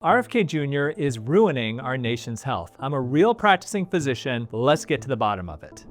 RFK Jr. is ruining our nation's health. I'm a real practicing physician. Let's get to the bottom of it.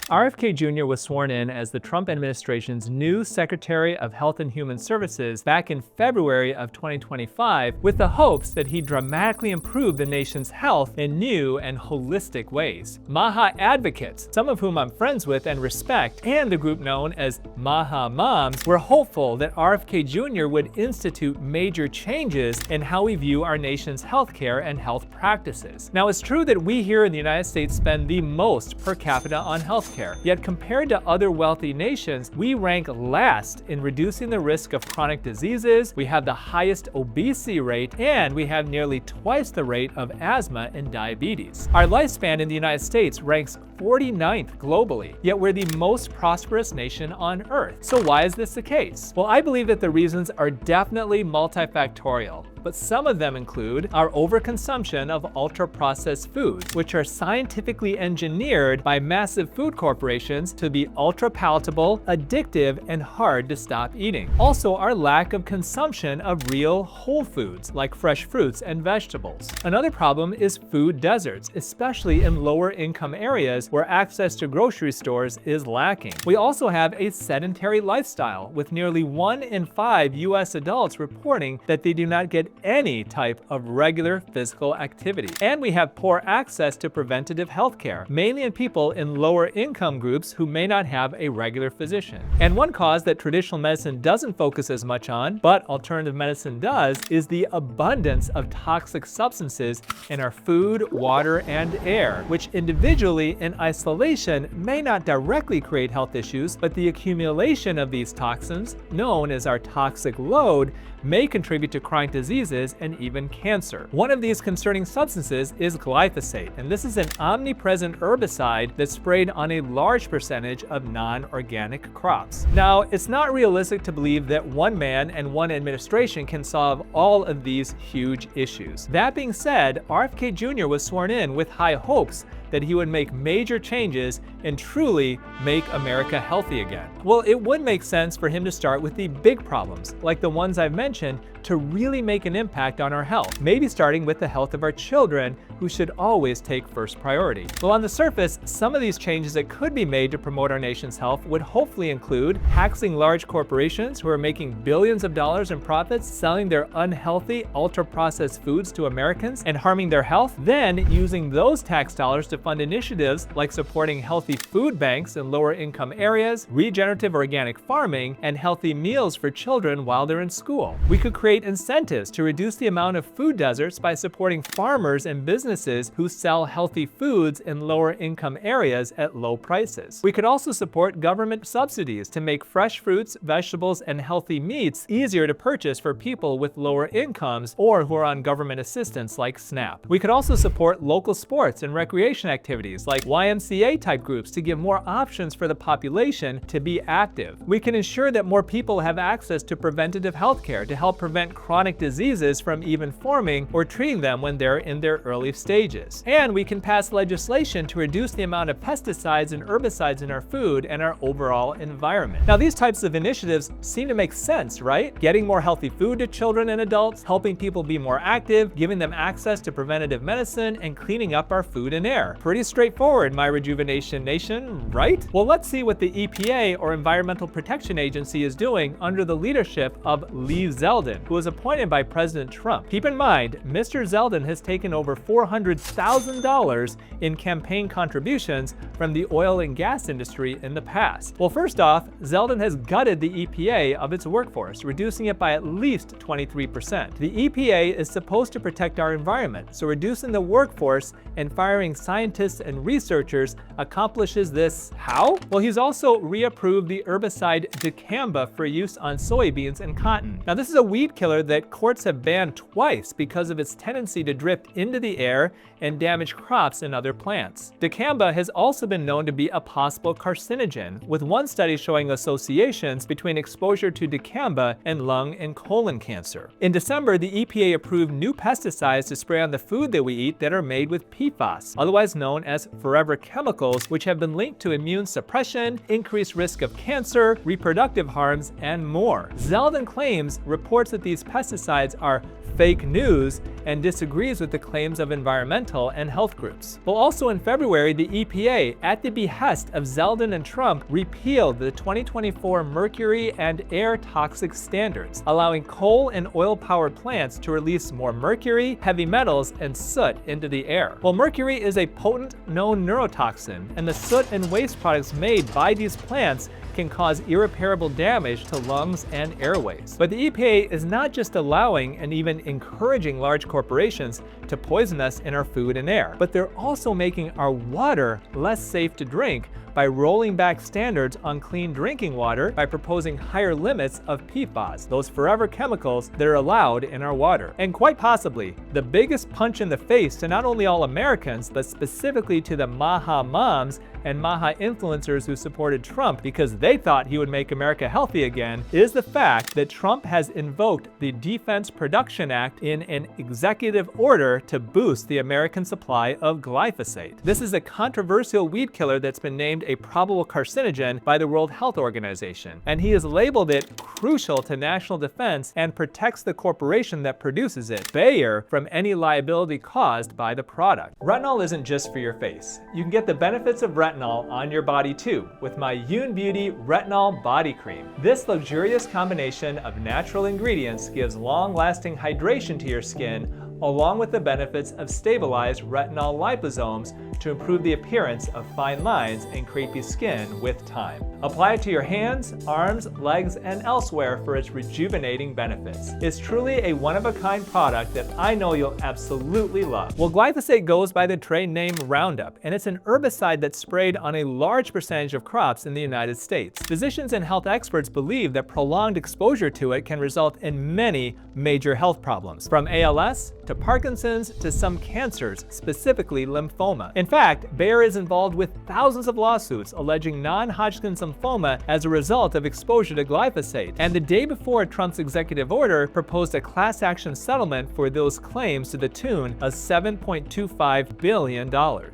RFK Jr. was sworn in as the Trump administration's new Secretary of Health and Human Services back in February of 2025 with the hopes that he'd dramatically improve the nation's health in new and holistic ways. MAHA advocates, some of whom I'm friends with and respect, and the group known as MAHA Moms, were hopeful that RFK Jr. would institute major changes in how we view our nation's healthcare and health practices. Now, it's true that we here in the United States spend the most per capita on healthcare. Yet compared to other wealthy nations, we rank last in reducing the risk of chronic diseases, we have the highest obesity rate, and we have nearly twice the rate of asthma and diabetes. Our lifespan in the United States ranks 49th globally, yet we're the most prosperous nation on earth. So why is this the case? Well, I believe that the reasons are definitely multifactorial, but some of them include our overconsumption of ultra-processed foods, which are scientifically engineered by massive food corporations to be ultra-palatable, addictive, and hard to stop eating. Also, our lack of consumption of real whole foods, like fresh fruits and vegetables. Another problem is food deserts, especially in lower-income areas where access to grocery stores is lacking. We also have a sedentary lifestyle, with nearly 1 in 5 US adults reporting that they do not get any type of regular physical activity. And we have poor access to preventative health care, mainly in people in lower income groups who may not have a regular physician. And one cause that traditional medicine doesn't focus as much on, but alternative medicine does, is the abundance of toxic substances in our food, water, and air, which individually in isolation may not directly create health issues, but the accumulation of these toxins, known as our toxic load, may contribute to chronic diseases and even cancer. One of these concerning substances is glyphosate, and this is an omnipresent herbicide that's sprayed on a large percentage of non-organic crops. Now, it's not realistic to believe that one man and one administration can solve all of these huge issues. That being said, RFK Jr. was sworn in with high hopes that he would make major changes and truly make America healthy again. Well, it would make sense for him to start with the big problems, like the ones I've mentioned, to really make an impact on our health, maybe starting with the health of our children, who should always take first priority. Well, on the surface, some of these changes that could be made to promote our nation's health would hopefully include taxing large corporations who are making billions of dollars in profits selling their unhealthy, ultra-processed foods to Americans and harming their health, then using those tax dollars to fund initiatives like supporting healthy food banks in lower income areas, regenerative organic farming, and healthy meals for children while they're in school. We could create incentives to reduce the amount of food deserts by supporting farmers and businesses who sell healthy foods in lower income areas at low prices. We could also support government subsidies to make fresh fruits, vegetables, and healthy meats easier to purchase for people with lower incomes or who are on government assistance like SNAP. We could also support local sports and recreation activities like YMCA type groups to give more options for the population to be active. We can ensure that more people have access to preventative health care to help prevent chronic diseases from even forming or treating them when they're in their early stages. And we can pass legislation to reduce the amount of pesticides and herbicides in our food and our overall environment. Now, these types of initiatives seem to make sense, right? Getting more healthy food to children and adults, helping people be more active, giving them access to preventative medicine, and cleaning up our food and air. Pretty straightforward, my Rejuvenation Nation, right? Well, let's see what the EPA, or Environmental Protection Agency, is doing under the leadership of Lee Zeldin, who was appointed by President Trump. Keep in mind, Mr. Zeldin has taken over $400,000 in campaign contributions from the oil and gas industry in the past. Well, first off, Zeldin has gutted the EPA of its workforce, reducing it by at least 23%. The EPA is supposed to protect our environment, so reducing the workforce and firing scientists and researchers accomplishes this how? Well, he's also reapproved the herbicide dicamba for use on soybeans and cotton. Now, this is a weed killer that courts have banned twice because of its tendency to drift into the air and damage crops and other plants. Dicamba has also been known to be a possible carcinogen, with one study showing associations between exposure to dicamba and lung and colon cancer. In December, the EPA approved new pesticides to spray on the food that we eat that are made with PFAS, otherwise known as forever chemicals, which have been linked to immune suppression, increased risk of cancer, reproductive harms, and more. Zeldin claims reports that the these pesticides are fake news and disagrees with the claims of environmental and health groups. Well, also in February, the EPA, at the behest of Zeldin and Trump, repealed the 2024 mercury and air toxic standards, allowing coal and oil-powered plants to release more mercury, heavy metals, and soot into the air. Well, mercury is a potent known neurotoxin, and the soot and waste products made by these plants can cause irreparable damage to lungs and airways. But the EPA is not just allowing and even encouraging large corporations to poison us in our food and air, but they're also making our water less safe to drink by rolling back standards on clean drinking water by proposing higher limits of PFAS, those forever chemicals that are allowed in our water. And quite possibly, the biggest punch in the face to not only all Americans, but specifically to the MAHA moms and MAHA influencers who supported Trump because they thought he would make America healthy again, is the fact that Trump has invoked the Defense Production Act in an executive order to boost the American supply of glyphosate. This is a controversial weed killer that's been named a probable carcinogen by the World Health Organization, and he has labeled it crucial to national defense and protects the corporation that produces it, Bayer, from any liability caused by the product. Retinol isn't just for your face. You can get the benefits of retinol on your body too with my Youn Beauty Retinol Body Cream. This luxurious combination of natural ingredients gives long-lasting hydration to your skin, along with the benefits of stabilized retinol liposomes to improve the appearance of fine lines and crepey skin with time. Apply it to your hands, arms, legs, and elsewhere for its rejuvenating benefits. It's truly a one-of-a-kind product that I know you'll absolutely love. Well, glyphosate goes by the trade name Roundup, and it's an herbicide that's sprayed on a large percentage of crops in the United States. Physicians and health experts believe that prolonged exposure to it can result in many major health problems, from ALS to Parkinson's to some cancers, specifically lymphoma. In fact, Bayer is involved with thousands of lawsuits alleging non-Hodgkin's lymphoma as a result of exposure to glyphosate. And the day before Trump's executive order proposed a class action settlement for those claims to the tune of $7.25 billion.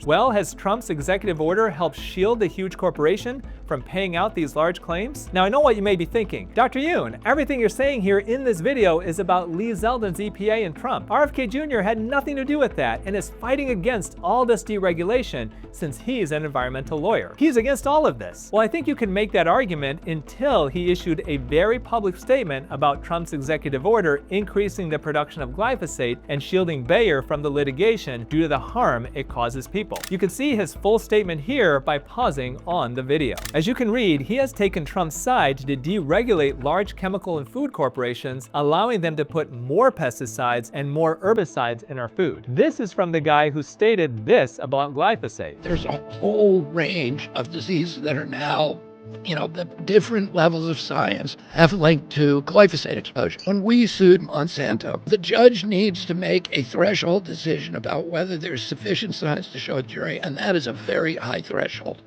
Well, has Trump's executive order helped shield the huge corporation from paying out these large claims? Now, I know what you may be thinking. Dr. Youn, everything you're saying here in this video is about Lee Zeldin's EPA and Trump. RFK Jr. had nothing to do with that and is fighting against all this deregulation since he's an environmental lawyer. He's against all of this. Well, I think you can make that argument until he issued a very public statement about Trump's executive order increasing the production of glyphosate and shielding Bayer from the litigation due to the harm it causes people. You can see his full statement here by pausing on the video. As you can read, he has taken Trump's side to deregulate large chemical and food corporations, allowing them to put more pesticides and more herbicides in our food. This is from the guy who stated this about glyphosate. There's a whole range of diseases that are now, the different levels of science have linked to glyphosate exposure. When we sued Monsanto, the judge needs to make a threshold decision about whether there's sufficient science to show a jury, and that is a very high threshold.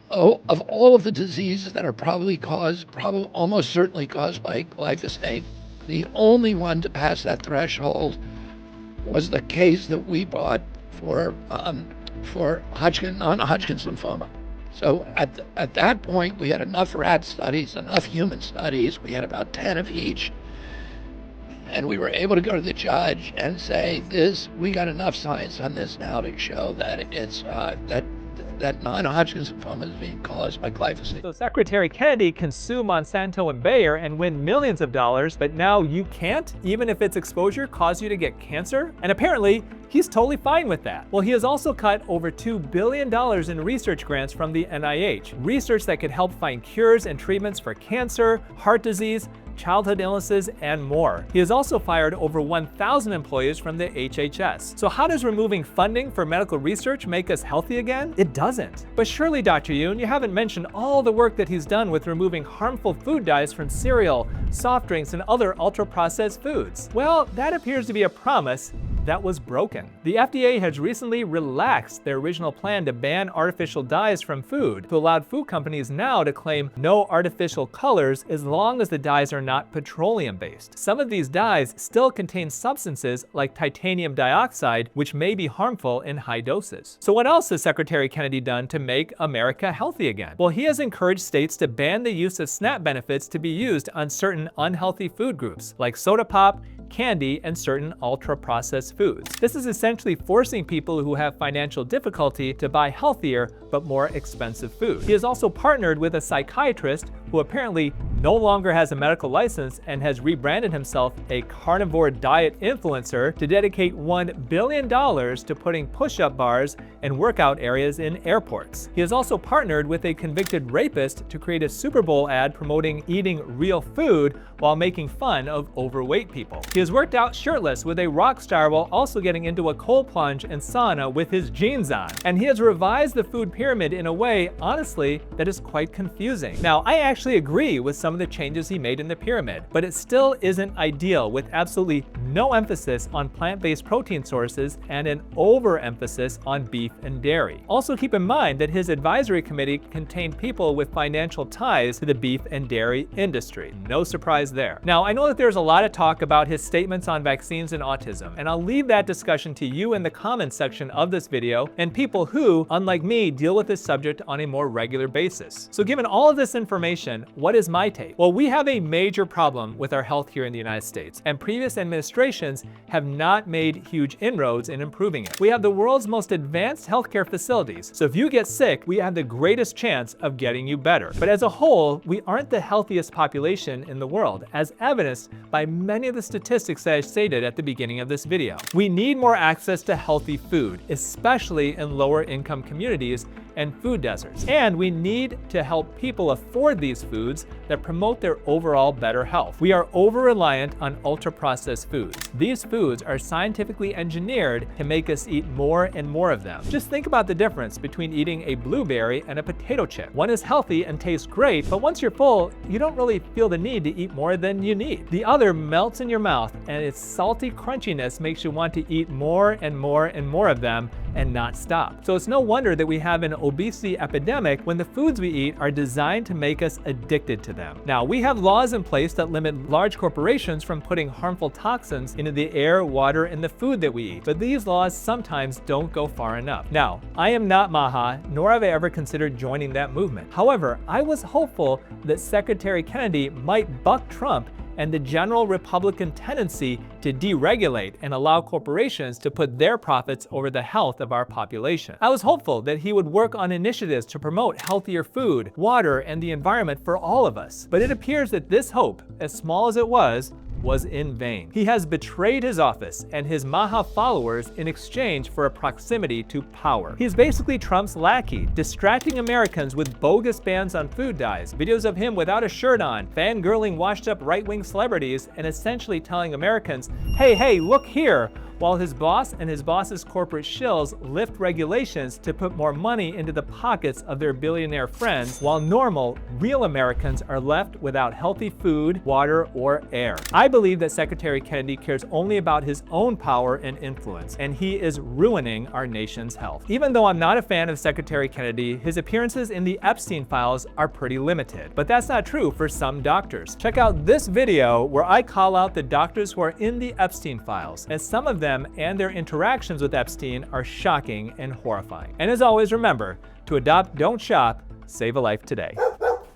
So, of all of the diseases that are almost certainly caused by glyphosate, the only one to pass that threshold was the case that we brought for non-Hodgkin's lymphoma. So at that point, we had enough rat studies, enough human studies. We had about 10 of each. And we were able to go to the judge and say, we got enough science on this now to show that it's that non-Hodgkin's lymphoma is being caused by glyphosate. So Secretary Kennedy can sue Monsanto and Bayer and win millions of dollars, but now you can't, even if its exposure caused you to get cancer? And apparently, he's totally fine with that. Well, he has also cut over $2 billion in research grants from the NIH, research that could help find cures and treatments for cancer, heart disease, childhood illnesses, and more. He has also fired over 1,000 employees from the HHS. So how does removing funding for medical research make us healthy again? It doesn't. But surely, Dr. Youn, you haven't mentioned all the work that he's done with removing harmful food dyes from cereal, soft drinks, and other ultra-processed foods. Well, that appears to be a promise that was broken. The FDA has recently relaxed their original plan to ban artificial dyes from food, to allow food companies now to claim no artificial colors as long as the dyes are not petroleum-based. Some of these dyes still contain substances like titanium dioxide, which may be harmful in high doses. So what else has Secretary Kennedy done to make America healthy again? Well, he has encouraged states to ban the use of SNAP benefits to be used on certain unhealthy food groups, like soda pop, candy, and certain ultra-processed foods. This is essentially forcing people who have financial difficulty to buy healthier but more expensive food. He has also partnered with a psychiatrist who apparently no longer has a medical license and has rebranded himself a carnivore diet influencer to dedicate $1 billion to putting push-up bars and workout areas in airports. He has also partnered with a convicted rapist to create a Super Bowl ad promoting eating real food while making fun of overweight people. He has worked out shirtless with a rock star while also getting into a cold plunge and sauna with his jeans on. And he has revised the food pyramid in a way, honestly, that is quite confusing. Now, I actually agree with some of the changes he made in the pyramid, but it still isn't ideal, with absolutely no emphasis on plant-based protein sources and an overemphasis on beef and dairy. Also keep in mind that his advisory committee contained people with financial ties to the beef and dairy industry. No surprise there. Now, I know that there's a lot of talk about his statements on vaccines and autism, and I'll leave that discussion to you in the comments section of this video and people who, unlike me, deal with this subject on a more regular basis. So given all of this information, what is my take? Well, we have a major problem with our health here in the United States, and previous administrations have not made huge inroads in improving it. We have the world's most advanced healthcare facilities, so if you get sick, we have the greatest chance of getting you better. But as a whole, we aren't the healthiest population in the world, as evidenced by many of the statistics that I stated at the beginning of this video. We need more access to healthy food, especially in lower income communities and food deserts. And we need to help people afford these foods that promote their overall better health. We are over-reliant on ultra-processed foods. These foods are scientifically engineered to make us eat more and more of them. Just think about the difference between eating a blueberry and a potato chip. One is healthy and tastes great, but once you're full, you don't really feel the need to eat more than you need. The other melts in your mouth, and its salty crunchiness makes you want to eat more and more and more of them and not stop. So it's no wonder that we have an obesity epidemic when the foods we eat are designed to make us addicted to them. Now, we have laws in place that limit large corporations from putting harmful toxins into the air, water, and the food that we eat, but these laws sometimes don't go far enough. Now, I am not MAHA, nor have I ever considered joining that movement. However, I was hopeful that Secretary Kennedy might buck Trump and the general Republican tendency to deregulate and allow corporations to put their profits over the health of our population. I was hopeful that he would work on initiatives to promote healthier food, water, and the environment for all of us. But it appears that this hope, as small as it was in vain. He has betrayed his office and his MAHA followers in exchange for a proximity to power. He's basically Trump's lackey, distracting Americans with bogus bans on food dyes, videos of him without a shirt on, fangirling washed-up right-wing celebrities, and essentially telling Americans, hey, look here, while his boss and his boss's corporate shills lift regulations to put more money into the pockets of their billionaire friends, while normal, real Americans are left without healthy food, water, or air. I believe that Secretary Kennedy cares only about his own power and influence, and he is ruining our nation's health. Even though I'm not a fan of Secretary Kennedy, his appearances in the Epstein files are pretty limited. But that's not true for some doctors. Check out this video where I call out the doctors who are in the Epstein files, as some of them and their interactions with Epstein are shocking and horrifying. And as always, remember, to adopt, don't shop, save a life today.